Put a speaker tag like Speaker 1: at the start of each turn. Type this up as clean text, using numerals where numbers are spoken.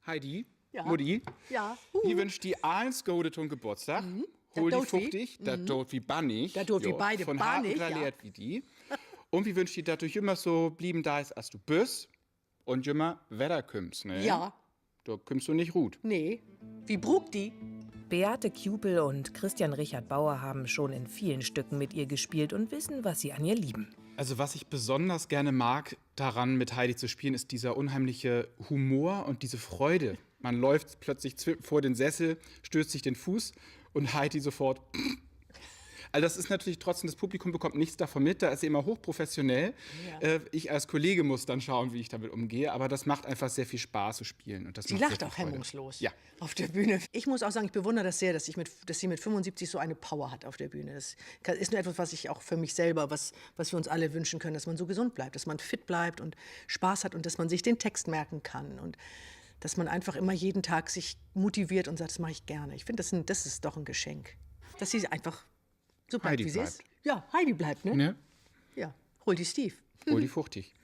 Speaker 1: Heidi,
Speaker 2: Ja.
Speaker 1: Mutti,
Speaker 2: Ja.
Speaker 1: wie wünscht die Ahlens Godeton Geburtstag? Hol
Speaker 2: Dat
Speaker 1: die
Speaker 2: dood wie.
Speaker 1: fuchtig, dat dort wie bannig.
Speaker 2: Dat dood wie
Speaker 1: Jo,
Speaker 2: beide
Speaker 1: von
Speaker 2: bannig,
Speaker 1: Haar
Speaker 2: ja.
Speaker 1: lehrt wie die. Und wie wünscht die, dass du immer so blieben da ist, als du bist und immer Wetter kümmst, ne?
Speaker 2: Ja.
Speaker 1: Da kümmst du nicht gut.
Speaker 2: Nee. Wie brug die?
Speaker 3: Beate Kjupel und Christian Richard Bauer haben schon in vielen Stücken mit ihr gespielt und wissen, was sie an ihr lieben.
Speaker 1: Also was ich besonders gerne mag, daran mit Heidi zu spielen, ist dieser unheimliche Humor und diese Freude. Man läuft plötzlich vor den Sessel, stößt sich den Fuß und Heidi sofort. Also das ist natürlich trotzdem, das Publikum bekommt nichts davon mit, da ist sie immer hochprofessionell.
Speaker 2: Ja.
Speaker 1: Ich als Kollege muss dann schauen, wie ich damit umgehe, aber das macht einfach sehr viel Spaß zu spielen. Und das
Speaker 2: Sie
Speaker 1: macht sehr
Speaker 2: lacht
Speaker 1: viel
Speaker 2: auch
Speaker 1: Freude.
Speaker 2: hemmungslos
Speaker 1: Ja.
Speaker 2: auf der Bühne. Ich muss auch sagen, ich bewundere das sehr, dass sie mit 75 so eine Power hat auf der Bühne. Das ist nur etwas, was ich auch für mich selber, was wir uns alle wünschen können, dass man so gesund bleibt, dass man fit bleibt und Spaß hat und dass man sich den Text merken kann und dass man einfach immer jeden Tag sich motiviert und sagt, das mache ich gerne. Ich finde, das ist doch ein Geschenk, dass sie einfach so bleibt,
Speaker 1: Heidi
Speaker 2: wie sie ist.
Speaker 1: bleibt.
Speaker 2: Ja, Heidi bleibt, ne?
Speaker 1: Ne?
Speaker 2: Ja, hol die Steve.
Speaker 1: Hol die fuchtig.